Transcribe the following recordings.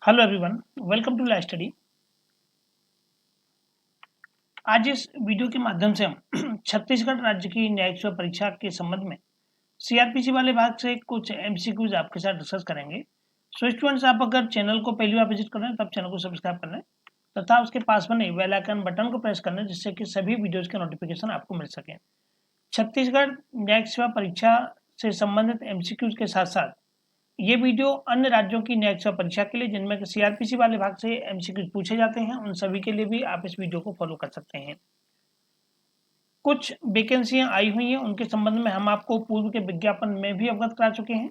Hello everyone, welcome to live study. आज इस video के माध्यम से हम छत्तीसगढ़ राज्य की न्यायिक सेवा परीक्षा के संबंध में सीआरपीसी वाले भाग से कुछ एमसीक्यूज आपके साथ डिस्कस करेंगे। सो स्टूडेंट्स, आप अगर चैनल को पहली बार विजिट कर रहे हैं तब चैनल को सब्सक्राइब कर लें तथा उसके पास बने बेल आइकन बटन को प्रेस कर लें जिससे कि सभी वीडियोज के नोटिफिकेशन आपको मिल सके। छत्तीसगढ़ न्यायिक सेवा परीक्षा से संबंधित एमसीक्यूज के साथ साथ ये वीडियो अन्य राज्यों की न्यायिक सेवा परीक्षा के लिए जिनमें सीआरपीसी वाले भाग से एमसीक्यू पूछे जाते हैं उन सभी के लिए भी आप इस वीडियो को फॉलो कर सकते हैं। कुछ वैकेंसियां आई हुई हैं, उनके संबंध में हम आपको पूर्व के विज्ञापन में भी अवगत करा चुके हैं।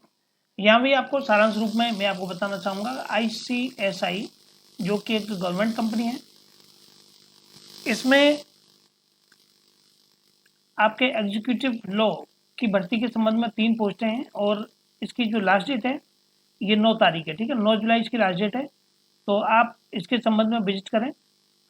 यहाँ भी आपको सारांश रूप में मैं आपको बताना चाहूँगा। आईसीएसआई जो कि एक गवर्नमेंट कंपनी है, इसमें आपके एग्जीक्यूटिव लॉ की भर्ती के संबंध में 3 पोस्टें हैं और इसकी जो लास्ट डेट है ये 9 तारीख है। ठीक है, 9 जुलाई इसकी लास्ट डेट है। तो आप इसके संबंध में विजिट करें।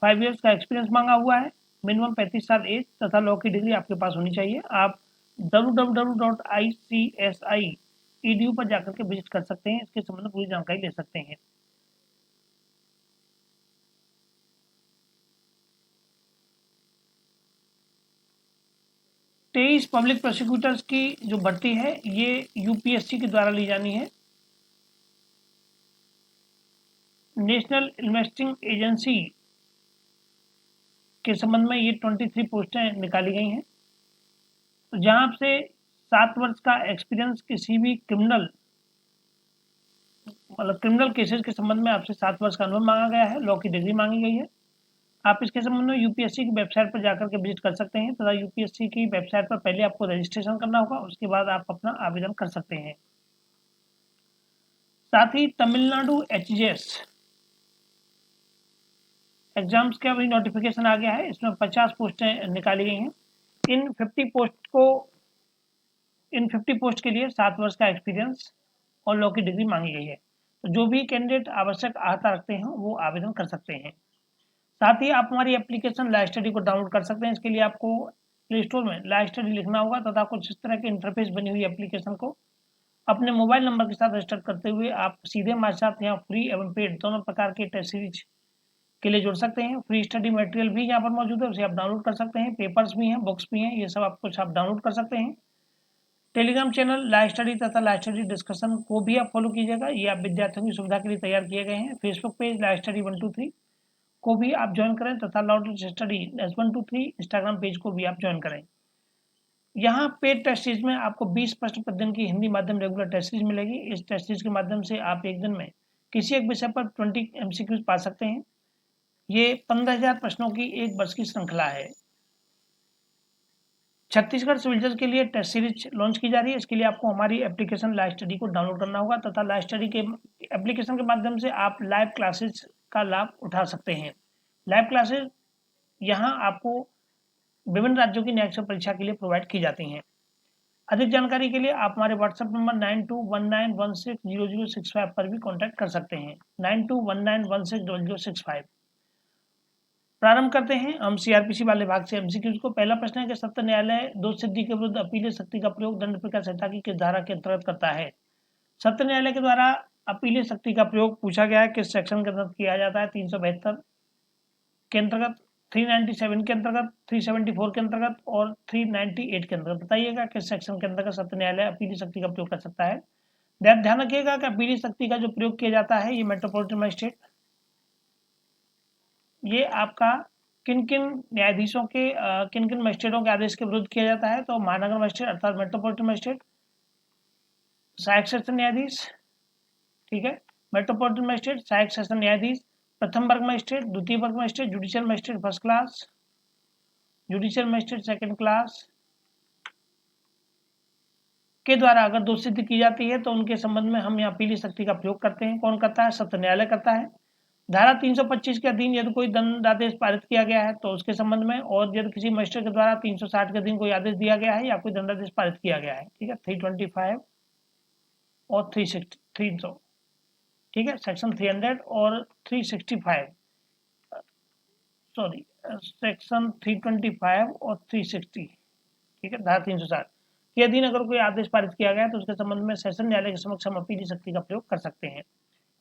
5 इयर्स का एक्सपीरियंस मांगा हुआ है, मिनिमम 35 साल एज तथा लॉ की डिग्री आपके पास होनी चाहिए। आप www.icsi.edu पर जाकर के विजिट कर सकते हैं, इसके संबंध में पूरी जानकारी ले सकते हैं। तेईस पब्लिक प्रोसिक्यूटर्स की जो भर्ती है ये यूपीएससी के द्वारा ली जानी है। नेशनल इन्वेस्टिंग एजेंसी के संबंध में ये 23 पोस्टें निकाली गई हैं। तो जहां से 7 वर्ष का एक्सपीरियंस किसी भी क्रिमिनल केसेस के संबंध में आपसे 7 वर्ष का अनुभव मांगा गया है, लॉ की डिग्री मांगी गई है। आप इसके संबंध में यूपीएससी की वेबसाइट पर जाकर के विजिट कर सकते हैं तथा यूपीएससी की वेबसाइट पर पहले आपको रजिस्ट्रेशन करना होगा, उसके बाद आप अपना आवेदन कर सकते हैं। साथ ही तमिलनाडु एचजीएस एग्जाम्स का भी नोटिफिकेशन आ गया है, इसमें 50 पोस्टें निकाली गई हैं। इन 50 पोस्ट के लिए 7 वर्ष का एक्सपीरियंस और लॉ की डिग्री मांगी गई है। तो जो भी कैंडिडेट आवश्यक अर्हता रखते हैं वो आवेदन कर सकते हैं। साथ ही आप हमारी एप्लीकेशन लाइव स्टडी को डाउनलोड कर सकते हैं। इसके लिए आपको प्ले स्टोर में लाइव स्टडी लिखना होगा तथा कुछ इस तरह के इंटरफेस बनी हुई एप्लीकेशन को अपने मोबाइल नंबर के साथ रजिस्टर करते हुए आप सीधे हमारे साथ यहाँ फ्री एवं पेड दोनों प्रकार के टेस्ट सीरीज के लिए जुड़ सकते हैं। फ्री स्टडी मटेरियल भी यहाँ पर मौजूद है, उसे आप डाउनलोड कर सकते हैं। पेपर्स भी हैं, बुक्स भी हैं, ये सब आप कुछ आप डाउनलोड कर सकते हैं। टेलीग्राम चैनल लाइव स्टडी तथा लाइव स्टडी डिस्कशन को भी आप फॉलो कीजिएगा, ये आप विद्यार्थियों की सुविधा के लिए तैयार किए गए हैं। फेसबुक पेज लाइव स्टडी 123 को भी आप ज्वाइन करें तथा live study S123 Instagram page को भी आप ज्वाइन करें। यहाँ पेड टेस्ट सीरीज में आपको 20 प्रश्न प्रतिदिन की हिंदी माध्यम रेगुलर टेस्ट सीरीज मिलेगी। इस टेस्ट सीरीज के माध्यम से आप एक दिन में किसी एक विषय पर 20 MCQs पा सकते हैं। ये 15,000 प्रश्नों की एक वर्ष की श्रृंखला है। छत्तीसगढ़ सिविल जज के लिए टेस्ट सीरीज लॉन्च की जा रही है। इसके लिए आपको हमारी एप्लीकेशन लाइव स्टडी को डाउनलोड करना होगा तथा लाइव स्टडी के एप्लीकेशन के माध्यम से आप लाइव क्लासेस का लाभ उठा सकते हैं। लाइव क्लासेस यहाँ आपको विभिन्न राज्यों की न्यायिक सेवा परीक्षा के लिए प्रोवाइड की जाती हैं। अधिक जानकारी के लिए आप हमारे व्हाट्सएप नंबर 9219160065 पर भी कांटेक्ट कर सकते हैं। 9219160065। प्रारंभ करते हैं हम सीआरपीसी वाले भाग से एमसीक्यूज को। पहला प्रश्न है कि सत्र न्यायालय दोष सिद्धि के विरुद्ध अपीलीय शक्ति का प्रयोग दंड प्रक्रिया संहिता की किस धारा के अंतर्गत करता है। सत्र न्यायालय के द्वारा अपीलीय शक्ति का प्रयोग पूछा गया है किस सेक्शन के अंतर्गत किया जाता है। 372 के अंतर्गत, 397 के अंतर्गत, 374 के अंतर्गत और 398 के अंतर्गत। बताइएगा किस सेक्शन के अंतर्गत सत्र न्यायालय अपीलीय शक्ति का प्रयोग कर सकता है। ध्यान रखिएगा कि अपीलीय शक्ति का जो प्रयोग किया जाता है ये मेट्रोपॉलिटन मजिस्ट्रेट, ये आपका किन किन न्यायाधीशों के किन किन मजिस्ट्रेटों के आदेश के विरुद्ध किया जाता है। तो महानगर मजिस्ट्रेट अर्थात मेट्रोपॉलिटन मजिस्ट्रेट, सहायक सेशन न्यायाधीश, ठीक है, मेट्रोपॉलिटन मजिस्ट्रेट, सहायक सेशन न्यायाधीश, प्रथम वर्ग मजिस्ट्रेट, द्वितीय वर्ग magistrate, judicial magistrate first class, judicial magistrate second class के द्वारा अगर दोष सिद्धि की जाती है तो उनके संबंध में हम यहाँ अपीलीय शक्ति का प्रयोग करते हैं। कौन करता है? सत्र न्यायालय करता है। धारा 325 के अधीन यदि कोई दंडादेश पारित किया गया है तो उसके संबंध में, और यदि किसी मजिस्ट्रेट के द्वारा 360 के अधीन कोई आदेश दिया गया है या कोई दंडादेश पारित किया गया है, ठीक है, 325 और 360, ठीक है, सेक्शन 300 और 365, सॉरी, सेक्शन 325 और 360, ठीक है, धारा 360 के अधीन अगर कोई आदेश पारित किया गया तो उसके संबंध में सेशन न्यायालय के समक्ष हम अपीलीय शक्ति का प्रयोग कर सकते हैं।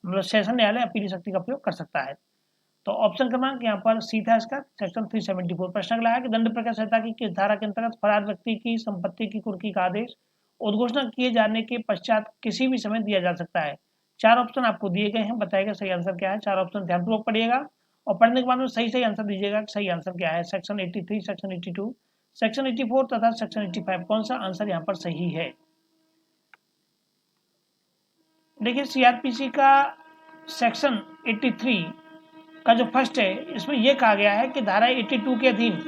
मतलब सेशन न्यायालय अपील शक्ति का प्रयोग कर सकता है। तो ऑप्शन क्रमांक यहाँ पर सी था इसका, सेक्शन 374। प्रश्न अगला है कि दंड प्रक्रिया संहिता की किस धारा के अंतर्गत फरार व्यक्ति की संपत्ति की कुर्की का आदेश उद्घोषणा किए जाने के पश्चात किसी भी समय दिया जा सकता है। 4 ऑप्शन आपको दिए गए हैं, बताइएगा सही आंसर क्या है। 4 ऑप्शन ध्यानपूर्वक पढ़िएगा और पढ़ने के बाद में सही आंसर दीजिएगा, सही आंसर क्या है। सेक्शन 83, सेक्शन 82, सेक्शन 84 तथा सेक्शन 85, कौन सा आंसर यहाँ पर सही है। देखिए सीआरपीसी का सेक्शन 83 का जो फर्स्ट है, इसमें यह कहा गया है कि धारा 82 के अधीन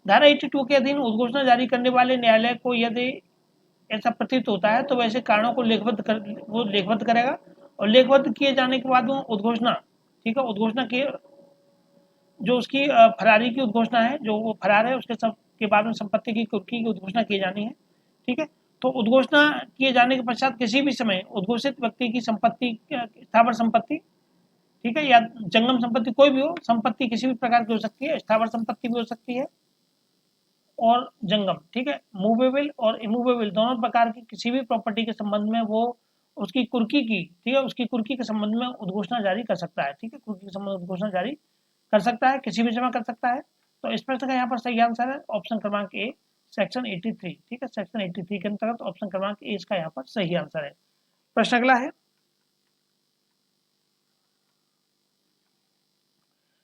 धारा 82 के अधीन उद्घोषणा जारी करने वाले न्यायालय को यदि ऐसा प्रतीत होता है तो वैसे कारणों को लेखबद्ध करेगा और लेखबद्ध किए जाने के बाद वो उद्घोषणा, ठीक है, उद्घोषणा की जो उसकी फरारी की उद्घोषणा है, जो वो फरार है उसके सब के बाद में संपत्ति की कुर्की की उद्घोषणा की जानी है। ठीक है, तो उद्घोषणा किए जाने के पश्चात किसी भी समय उद्घोषित व्यक्ति की संपत्ति, स्थावर संपत्ति, ठीक है, या जंगम संपत्ति, कोई भी हो संपत्ति किसी भी प्रकार की हो सकती है, स्थावर संपत्ति भी हो सकती है और जंगम, ठीक है, मूवेबल और इमूवेबल दोनों प्रकार की किसी भी प्रॉपर्टी के संबंध में वो उसकी कुर्की की, ठीक है, उसकी कुर्की के संबंध में उद्घोषणा जारी कर सकता है। ठीक है, कुर्की के संबंध में उद्घोषणा जारी कर सकता है, किसी भी समय कर सकता है। तो इस प्रश्न का यहाँ पर सही आंसर है ऑप्शन क्रमांक ए, सेक्शन 83। ठीक है, सेक्शन 83 के अंतर्गत ऑप्शन क्रमांक ए इसका यहाँ पर सही आंसर है। प्रश्न अगला है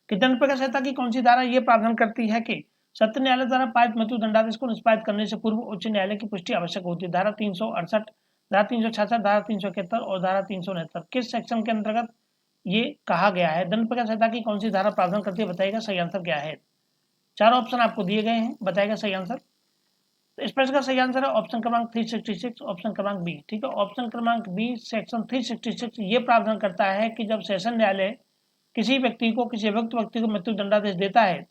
कि दंड प्रक्रिया संहिता की कौन सी धारा ये प्रावधान करती है कि सत्र न्यायालय द्वारा पारित मृत्यु दंडादेश को निष्पादित करने से पूर्व उच्च न्यायालय की पुष्टि आवश्यक होती है। धारा 368, धारा 366, धारा 371 और धारा 369 किस सेक्शन के अंतर्गत ये कहा गया है। दंड प्रक्रिया संहिता की कौन सी धारा प्रावधान करती है, बताइएगा सही आंसर क्या है। 4 ऑप्शन आपको दिए गए हैं, बताइएगा सही आंसर। तो इस प्रश्न का सही आंसर है ऑप्शन क्रमांक 366, ऑप्शन क्रमांक बी। ठीक है, ऑप्शन क्रमांक बी सेक्शन 366 ये प्रावधान करता है कि जब सेशन न्यायालय किसी व्यक्ति को, किसी अभियुक्त व्यक्ति को मृत्यु दंडादेश देता है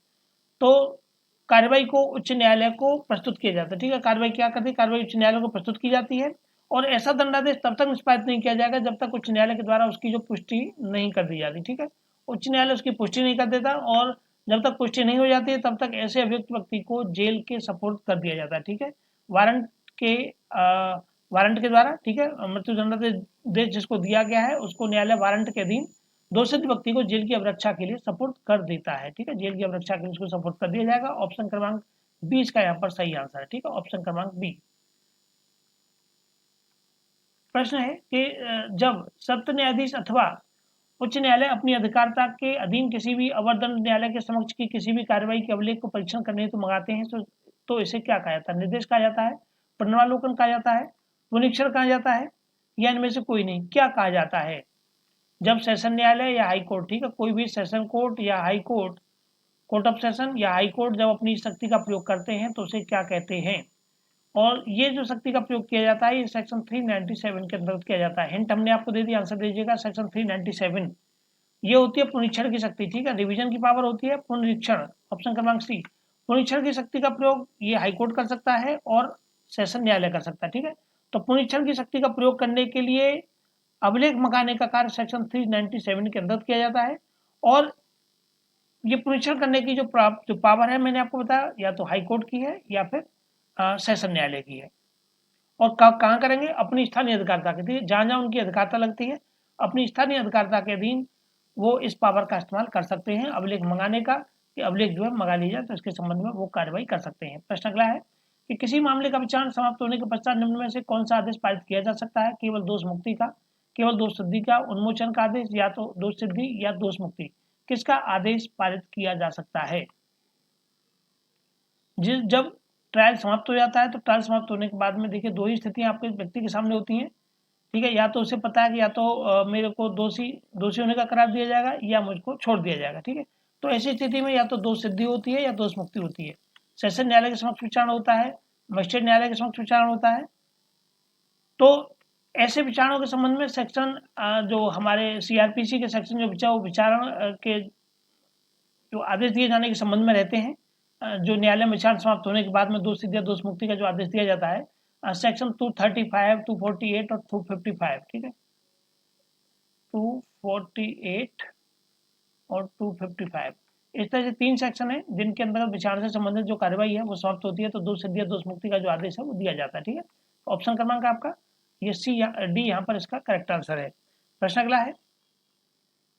तो कार्रवाई को उच्च न्यायालय को प्रस्तुत किया जाता है। ठीक है, कार्रवाई क्या करती है, कार्रवाई उच्च न्यायालय को प्रस्तुत की जाती है और ऐसा दंडादेश तब तक निष्पादित नहीं किया जाएगा जब तक उच्च न्यायालय के द्वारा उसकी जो पुष्टि नहीं कर दी जाती। ठीक है, उच्च न्यायालय उसकी पुष्टि नहीं कर देता और जब तक पुष्टि नहीं हो जाती है तब तक ऐसे अभियुक्त व्यक्ति को जेल के सपोर्ट कर दिया जाता है। ठीक है, वारंट के द्वारा, ठीक है, मृत्यु दंडादेश जिसको दिया गया है उसको न्यायालय वारंट के अधीन दोषित व्यक्ति को जेल की अवरक्षा के लिए सपोर्ट कर देता है। ठीक है, जेल की अवरक्षा के लिए उसको सपोर्ट कर दिया जाएगा। ऑप्शन क्रमांक 20 का यहाँ पर सही आंसर है। ठीक है, ऑप्शन क्रमांक बी। प्रश्न है कि जब सत्र न्यायाधीश अथवा उच्च न्यायालय अपनी अधिकारिता के अधीन किसी भी अवर दंड न्यायालय के समक्ष की किसी भी कार्रवाई के अभिलेख को परीक्षण करने हेतु मंगाते हैं तो इसे क्या कहा जाता है। निर्देश कहा जाता है, पुनरावलोकन कहा जाता है, पुनीक्षण कहा जाता है या इनमें से कोई नहीं। क्या कहा जाता है जब सेशन न्यायालय या हाई कोर्ट, ठीक है, कोई भी सेशन कोर्ट या high court, court of session या हाई कोर्ट जब अपनी शक्ति का प्रयोग करते हैं तो उसे क्या कहते हैं। और ये जो शक्ति का प्रयोग किया जाता है ये सेक्शन 397 के अंतर्गत किया जाता है। हिंट हमने आपको दे दिया, आंसर दीजिएगा। सेक्शन 397 ये होती है पुनीक्षण की शक्ति। ठीक है, रिवीजन की पावर होती है पुनरीक्षण, ऑप्शन क्रमांक सी। पुनीक्षण की शक्ति का प्रयोग ये हाईकोर्ट कर सकता है और सेशन न्यायालय कर सकता है। ठीक है, तो पुनीक्षण की शक्ति का प्रयोग करने के लिए अभिलेख मंगाने का कार्य सेक्शन 397 के अंतर्गत किया जाता है और ये पुनीक्षण करने की जो पावर है मैंने आपको बताया या तो हाईकोर्ट की है या फिर सेशन न्यायालय की है। और कहाँ करेंगे, अपनी स्थानीय अधिकारिता के, जहां जहां उनकी अधिकारिता लगती है अपनी स्थानीय अधिकारिता के अधीन वो इस पावर का इस्तेमाल कर सकते हैं अभिलेख मंगाने का, कि अभिलेख जो है मंगा लीजिए तो इसके संबंध में वो कार्रवाई कर सकते हैं। प्रश्न अगला है कि किसी मामले का विचारण समाप्त होने के पश्चात निम्न में से कौन सा आदेश पारित किया जा सकता है। केवल दोष मुक्ति का, केवल दोष सिद्धि का, उन्मोचन का आदेश, या तो दोष सिद्धि या दोष मुक्ति, किसका आदेश पारित किया जा सकता है। जब ट्रायल समाप्त हो जाता है तो ट्रायल समाप्त होने के बाद में देखिए दो ही स्थितियां आपके व्यक्ति के सामने होती हैं। ठीक है, या तो उसे पता है कि या तो मेरे को दोषी होने का करार दिया जाएगा या मुझको छोड़ दिया जाएगा। ठीक है, तो ऐसी स्थिति में या तो दोष सिद्धि होती है या दोष मुक्ति होती है। सेशन न्यायालय के समक्ष विचारण होता है, मजिस्ट्रेट न्यायालय के समक्ष विचारण होता है। तो ऐसे विचारणों के संबंध में सेक्शन जो हमारे सीआरपीसी के सेक्शन जो विचारण के जो आदेश दिए जाने के संबंध में रहते हैं, जो न्यायालय में विचारण समाप्त होने के बाद में दोष सिद्धि या दोष मुक्ति का जो आदेश दिया जाता है, सेक्शन 235, 248 और 255। ठीक है, 248 और 255 इस तरह से 3 सेक्शन है जिनके अंतर्गत विचार से संबंधित जो कार्रवाई है वो समाप्त होती है, तो दोष सिद्धि या दोष मुक्ति का जो आदेश है वो दिया जाता है। ठीक है, तो ऑप्शन क्रमांक आपका ये सी या डी यहाँ पर इसका करेक्ट आंसर है। प्रश्न अगला है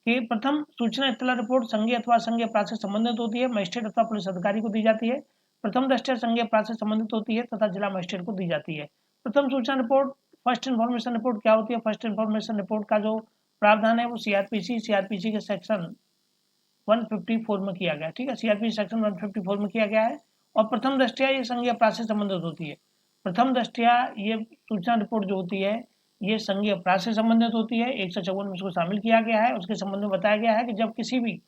कि प्रथम सूचना इत्तला रिपोर्ट संघीय अथवा संघीय अपराध से संबंधित होती है, मजिस्ट्रेट अथवा पुलिस अधिकारी को दी जाती है। प्रथम दृष्टया संघीय अपराध से संबंधित होती है तथा जिला मजिस्ट्रेट को दी जाती है। प्रथम सूचना रिपोर्ट फर्स्ट इन्फॉर्मेशन रिपोर्ट क्या होती है? फर्स्ट इन्फॉर्मेशन रिपोर्ट का जो प्रावधान है वो सीआरपीसी के सेक्शन 154 में किया गया। ठीक है, सीआरपीसी सेक्शन 154 में किया गया है। और प्रथम दृष्टया ये संघीय अपराध से संबंधित होती है। प्रथम दृष्टया ये सूचना रिपोर्ट जो होती है ये संघीय अपराध से संबंधित होती है। 154 में इसको शामिल किया गया है। उसके संबंध में बताया गया है कि जब किसी भी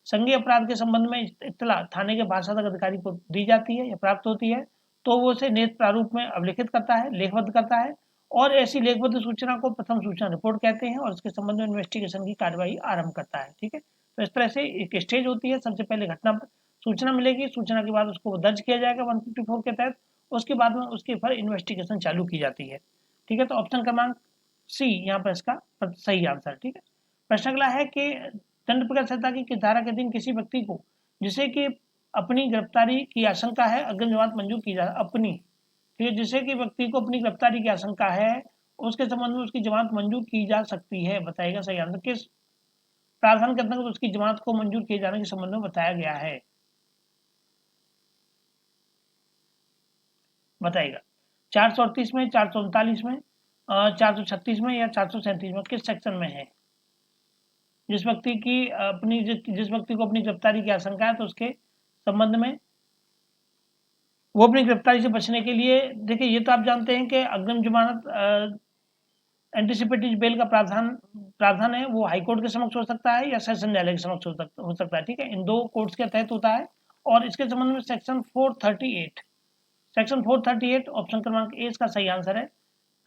संघीय अपराध के संबंध में इत्तला थाने के भाषातक अधिकारी को दी जाती है या प्राप्त होती है तो वो उसे नेत्र प्रारूप में अवलिखित करता है, लेखबद्ध करता है, और ऐसी लेखबद्ध सूचना को प्रथम सूचना रिपोर्ट कहते हैं और इसके संबंध में इन्वेस्टिगेशन की कार्यवाही आरंभ करता है। ठीक है, तो इस तरह से एक स्टेज होती है। सबसे पहले घटना सूचना मिलेगी, सूचना के बाद उसको दर्ज किया जाएगा 154 के तहत, उसके बाद में उसके ऊपर इन्वेस्टिगेशन चालू की जाती है। ठीक है, तो ऑप्शन क्रमांक सी यहाँ पर इसका सही आंसर। ठीक है, प्रश्न अगला है कि दंड प्रकार संहिता की किस धारा के अधीन किसी व्यक्ति को जिसे कि अपनी गिरफ्तारी की आशंका है अग्रिम जमानत मंजूर की जा अपनी ठीक है, जिसे कि व्यक्ति को अपनी गिरफ्तारी की आशंका है उसके संबंध में उसकी जमानत मंजूर की जा सकती है? बताएगा सही आंसर। किस प्रावधान के अंतर्गत उसकी जमानत को मंजूर किए जाने के संबंध में बताया गया है? बताएगा 438 में, 439 में, 436 में या 437 में, किस सेक्शन में है? जिस व्यक्ति की अपनी जिस व्यक्ति को अपनी गिरफ्तारी की आशंका है तो उसके संबंध में वो अपनी गिरफ्तारी से बचने के लिए, देखिए ये तो आप जानते हैं कि अग्रिम जमानत एंटीसिपेटरी बेल का प्रावधान है वो हाई कोर्ट के समक्ष हो सकता है या सेशन न्यायालय के समक्ष हो सकता है। ठीक है, इन दो कोर्ट्स के तहत होता है। और इसके संबंध में सेक्शन 438 ऑप्शन क्रमांक ए इसका सही आंसर है।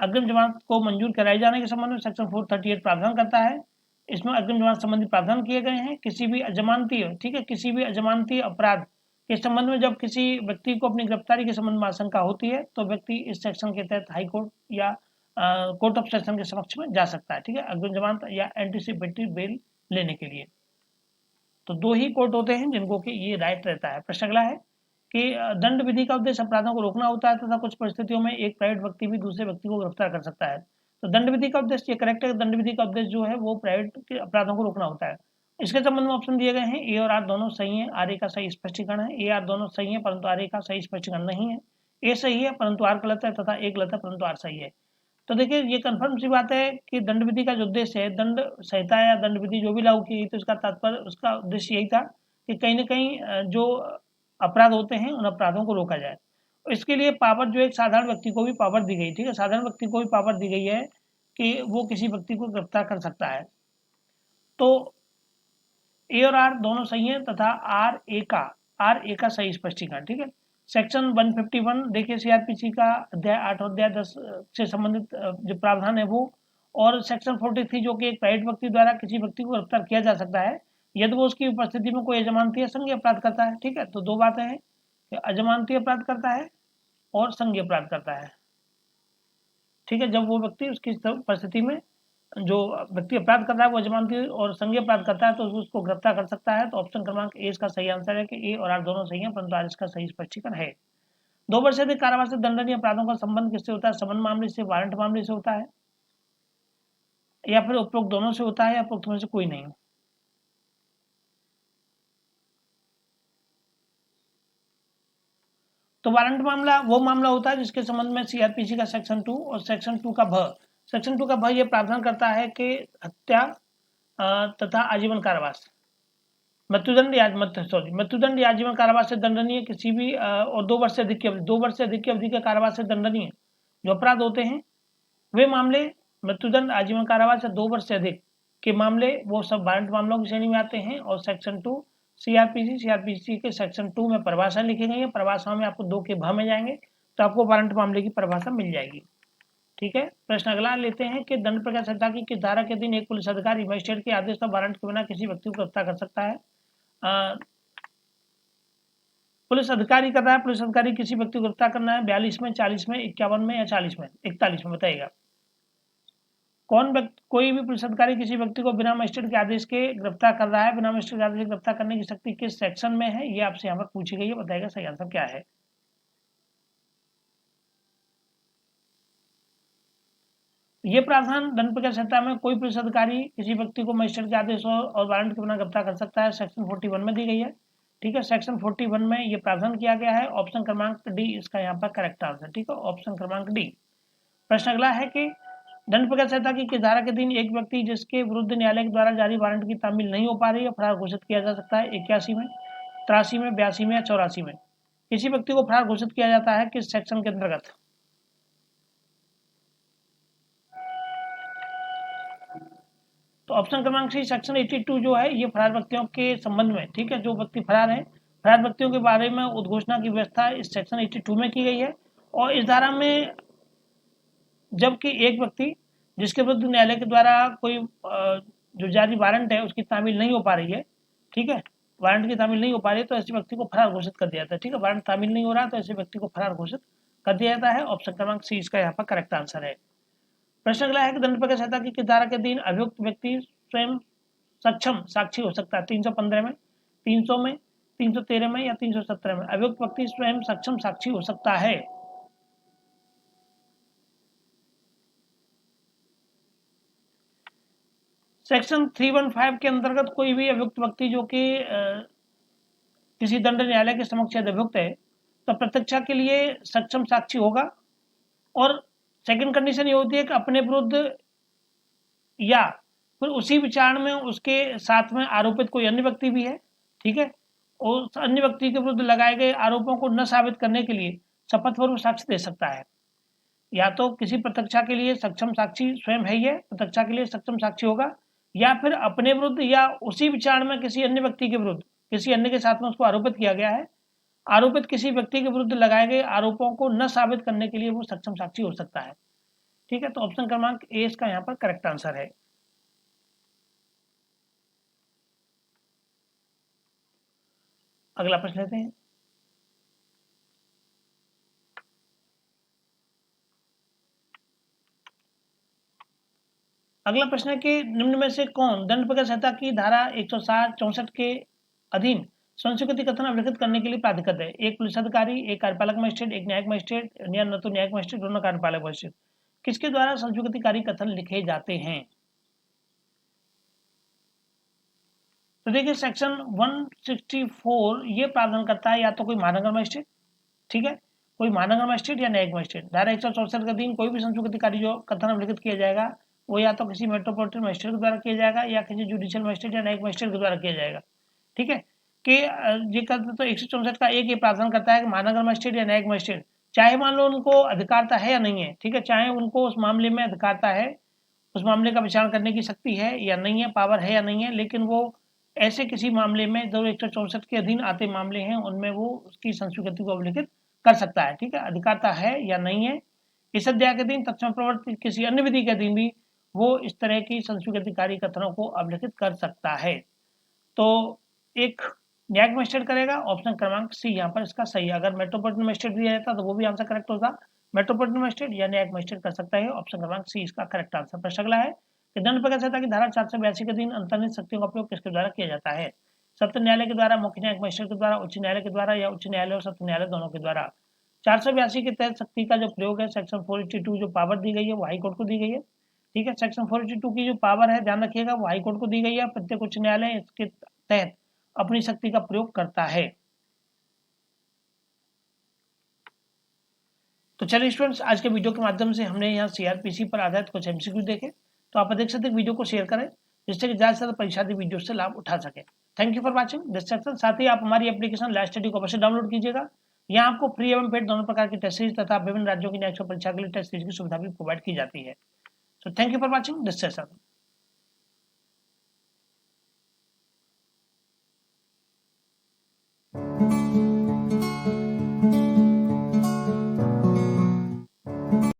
अग्रिम जमानत को मंजूर कराए जाने के संबंध में सेक्शन 438 प्रावधान करता है। इसमें अग्रिम जमानत संबंधी प्रावधान किए गए हैं। किसी भी अजमानतीय ठीक है किसी भी अजमानतीय अपराध के संबंध में जब किसी व्यक्ति को अपनी गिरफ्तारी के संबंध में आशंका होती है तो व्यक्ति इस सेक्शन के तहत हाई कोर्ट या कोर्ट ऑफ सेशन के समक्ष में जा सकता है। ठीक है, अग्रिम जमानत या एंटीसिपेटरी बेल लेने के लिए तो दो ही कोर्ट होते हैं जिनको कि ये राइट रहता है। प्रश्न अगला है कि दंड विधि का उद्देश्य अपराधों को रोकना होता है तथा कुछ परिस्थितियों में एक प्राइवेट व्यक्ति भी दूसरे व्यक्ति को गिरफ्तार कर सकता है। तो दंड विधि का उद्देश्य ये करेक्ट है। दंड विधि का उद्देश्य जो है वो प्राइवेट के अपराधों को रोकना होता है। इसके संबंध में ऑप्शन दिए गए हैं, ए और आर दोनों सही है, आर ए का सही स्पष्टीकरण है। ए आर दोनों सही है परंतु आर ए का सही स्पष्टीकरण नहीं है। ए सही है परंतु आर गलत है तथा ए गलत है परंतु आर सही है। तो देखिए ये कंफर्म सी बात है कि दंड विधि का जो उद्देश्य है, दंड संहिता या दंड विधि जो भी लागू की गई तो उसका तात्पर्य उसका उद्देश्य यही था कि कहीं ना कहीं जो अपराध होते हैं उन अपराधों को रोका जाए। इसके लिए पावर जो एक साधारण व्यक्ति को भी पावर दी गई। ठीक है, साधारण व्यक्ति को भी पावर दी गई है कि वो किसी व्यक्ति को गिरफ्तार कर सकता है। तो ए और आर दोनों सही है तथा आर ए का सही स्पष्टीकरण। ठीक है, सेक्शन 151 देखिए सीआरपीसी का अध्याय 8 और अध्याय 10 से संबंधित जो प्रावधान है वो, और सेक्शन 43 जो कि एक प्राइवेट व्यक्ति द्वारा किसी व्यक्ति को गिरफ्तार किया जा सकता है यदि वो उसकी उपस्थिति में कोई अजमानतीय संघीय अपराध करता है। ठीक है, तो दो बातें हैं कि अजमानतीय अपराध करता है और संघीय अपराध करता है। ठीक है, जब वो व्यक्ति उसकी परिस्थिति में जो व्यक्ति अपराध कर रहा है वो अजमानती और संघीय अपराध करता है तो उसको गिरफ्तार कर सकता है। तो ऑप्शन क्रमांक ए इसका सही आंसर है कि ए और आर दोनों सही है परंतु आर इसका सही स्पष्टीकरण है। 2 वर्ष से अधिक कारावास से दंडनीय अपराधों का संबंध किससे होता है? समन मामले से, वारंट मामले से होता है या फिर उपरोक्त दोनों से होता है या उपरोक्त में से कोई नहीं। तो वारंट मामला वो मामला होता है जिसके संबंध में सीआरपीसी का सेक्शन 2 और सेक्शन 2 का भ यह प्रावधान करता है कि हत्या तथा आजीवन कारावास मृत्युदंड या आजीवन कारावास से दंडनीय किसी भी और 2 वर्ष से अधिक की अवधि के कारावास से दंडनीय जो अपराध होते हैं वे मामले मृत्युदंड, आजीवन कारावास या 2 वर्ष से अधिक के मामले वो सब वारंट मामलों की श्रेणी में आते हैं। और सेक्शन 2 सीआरपीसी के सेक्शन 2 में परिभाषा लिखी गई है। परिभाषा में आपको 2 के भ में जाएंगे तो आपको वारंट मामले की परिभाषा मिल जाएगी। ठीक है, प्रश्न अगला लेते हैं कि दंड प्रक्रिया संहिता की किस धारा के दिन एक पुलिस अधिकारी मजिस्ट्रेट के आदेश पर वारंट के बिना किसी व्यक्ति को गिरफ्तार कर सकता है? पुलिस अधिकारी कर रहा है, पुलिस अधिकारी किसी व्यक्ति को गिरफ्तार करना है 42 में, 40 में, 51 में या 40 में, 41 में बताइएगा। कोई भी पुलिस अधिकारी किसी व्यक्ति को बिना मजिस्ट्रेट के आदेश के गिरफ्तार कर रहा है, बिना मजिस्ट्रेट के आदेश के गिरफ्तार करने की शक्ति किस सेक्शन में है, ये आपसे यहाँ पर पूछी गई है, बताइएगा सही आंसर क्या है। ये प्रावधान दंड प्रक्रिया संहिता में कोई पुलिस अधिकारी किसी व्यक्ति को मजिस्ट्रेट के आदेश और वारंट के बिना गिरफ्तार कर सकता है, सेक्शन 41 में दी गई है। ठीक है, सेक्शन 41 में ये प्रावधान किया गया है। ऑप्शन क्रमांक डी इसका यहाँ पर करेक्ट आंसर। ठीक है, ऑप्शन क्रमांक डी। प्रश्न अगला है कि दंड प्रक्रिया संहिता की किस धारा के दिन एक व्यक्ति जिसके विरुद्ध न्यायालय के द्वारा जारी वारंट की तामील नहीं हो पा रही है फरार घोषित किया जा सकता है? 81 में, 83 में, 82 में या 84 में? किसी व्यक्ति को फरार घोषित किया जाता है किस सेक्शन के अंतर्गत? तो ऑप्शन क्रमांक सी सेक्शन 82 जो है ये फरार व्यक्तियों के संबंध में, ठीक है, जो व्यक्ति फरार है, फरार व्यक्तियों के बारे में उद्घोषणा की व्यवस्था इस सेक्शन 82 में की गई है। और इस धारा में जबकि एक व्यक्ति जिसके विरुद्ध न्यायालय के द्वारा कोई जो जारी वारंट है उसकी तामील नहीं हो पा रही है, ठीक है, वारंट की तामील नहीं हो पा रही है, तो ऐसे व्यक्ति को फरार घोषित कर दिया जाता है। ठीक है, वारंट तामील नहीं हो रहा तो ऐसे व्यक्ति को फरार घोषित कर दिया जाता है। ऑप्शन क्रमांक सी इसका यहाँ पर करेक्ट आंसर है। प्रश्न अगला है कि दंड प्रक्रिया संहिता की किस धारा के अधीन अभियुक्त व्यक्ति स्वयं सक्षम साक्षी हो सकता है? 315 में, 300 में, 313 में या 317 में? अभियुक्त व्यक्ति स्वयं सक्षम साक्षी हो सकता है। सेक्शन 315 के अंतर्गत कोई भी अभियुक्त व्यक्ति जो कि किसी दंड न्यायालय के समक्ष अभियुक्त है तो प्रत्यक्षा के लिए सक्षम साक्षी होगा। और सेकंड कंडीशन ये होती है कि अपने विरुद्ध या फिर उसी विचारण में उसके साथ में आरोपित कोई अन्य व्यक्ति भी है, ठीक है, और उस अन्य व्यक्ति के विरुद्ध लगाए गए आरोपों को न साबित करने के लिए शपथ पूर्वक साक्ष्य दे सकता है। या तो किसी प्रत्यक्षा के लिए सक्षम साक्षी स्वयं है, ये प्रत्यक्षा के लिए सक्षम साक्षी होगा, या फिर अपने विरुद्ध या उसी विचारण में किसी अन्य व्यक्ति के विरुद्ध, किसी अन्य के साथ में उसको आरोपित किया गया है, आरोपित किसी व्यक्ति के विरुद्ध लगाए गए आरोपों को न साबित करने के लिए वो सक्षम साक्षी हो सकता है। ठीक है, तो ऑप्शन क्रमांक ए इसका यहाँ पर करेक्ट आंसर है। अगला प्रश्न लेते हैं। अगला प्रश्न है कि निम्न में से कौन दंड प्रक्रिया संहिता की धारा 160-64 के अधीन संस्वीकृति कथन अभिलिखित करने के लिए प्राधिकृत है? एक पुलिस अधिकारी, एक कार्यपालक मजिस्ट्रेट, एक न्यायिक मजिस्ट्रेट या न तो न्यायिक मजिस्ट्रेट, दोनों कार्यपालक मजिस्ट्रेट। किसके द्वारा संस्वीकृतिकारी कथन लिखे जाते हैं? तो देखिए सेक्शन 164 ये प्रावधान करता है या तो कोई महानगर मजिस्ट्रेट, ठीक है, कोई महानगर मजिस्ट्रेट या न्यायिक मजिस्ट्रेट। धारा 164 के अधीन कोई भी संस्वीकृतिकारी जो कथन अभिलिखित किया जाएगा वो या तो किसी मेट्रोपॉलिटन मजिस्ट्रेट के द्वारा किया जाएगा या किसी जुडिशियल मजिस्ट्रेट या न्यायिक मजिस्ट्रेट के द्वारा किया जाएगा। ठीक है, कि ये तो 164 का एक ये प्रावधान करता है कि महानगर मजिस्ट्रेट या न्यायिक मजिस्ट्रेट चाहे मान लो उनको अधिकारता है या नहीं है, ठीक है, चाहे उनको उस मामले में अधिकारता है, उस मामले का विचार करने की शक्ति है या नहीं है, पावर है या नहीं है, लेकिन वो ऐसे किसी मामले में जो 164 के अधीन आते मामले हैं उनमें वो उसकी संस्वीकृति को अभिलिखित कर सकता है। ठीक है, अधिकारता है या नहीं है, इस अध्याय के अधीन तत्सम प्रवर्तित किसी अन्य विधि के अधीन भी वो इस तरह की संस्वीकृतिकारी कथनों को अभिलिखित कर सकता है। तो एक न्यायिक मजिस्ट्रेट करेगा, ऑप्शन क्रमांक सी यहाँ पर इसका सही है। अगर मेट्रोपॉलिटन मजिस्ट्रेट दिया जाता तो वो भी आंसर करेक्ट होता, मेट्रोपॉलिटन मजिस्ट्रेट या न्यायिक मजिस्ट्रेट कर सकता है, ऑप्शन क्रमांक सी इसका करेक्ट आंसर। प्रश्न अगला है कि दंड प्रक्रिया संहिता की धारा 482 के अधीन अंतर्निहित शक्तियों का उपयोग किसके द्वारा किया जाता है? सत्र न्यायालय के द्वारा, मुख्य न्यायिक मजिस्ट्रेट के द्वारा, उच्च न्यायालय के द्वारा या उच्च न्यायालय और सत्र न्यायालय दोनों के द्वारा। 482 के तहत शक्ति का जो प्रयोग है, सेक्शन 482 जो पावर दी गई है वो हाईकोर्ट को दी गई है। ठीक है, सेक्शन 482 की जो पावर है ध्यान रखिएगा वो हाईकोर्ट को दी गई है। प्रत्येक उच्च न्यायालय इसके तहत अपनी शक्ति का प्रयोग करता है। तो चलिए स्टूडेंट्स, आज के वीडियो के माध्यम से हमने यहाँ सीआरपीसी पर आधारित कुछ एमसीक्यू देखे, तो आप अधिक से अधिक वीडियो को शेयर करें जिससे कि ज़्यादा से ज़्यादा परीक्षार्थी वीडियो से लाभ उठा सके। Thank you for watching this section. साथ ही आप हमारी एप्लीकेशन लाइव स्टडी को अवश्य डाउनलोड कीजिएगा। यहाँ आपको फ्री एवं पेड दोनों प्रकार की टेस्ट सीरीज तथा विभिन्न राज्यों की न्यायिक परीक्षा के लिए टेस्ट सीरीज की सुविधा भी प्रोवाइड की जाती है। So thank you for watching this session.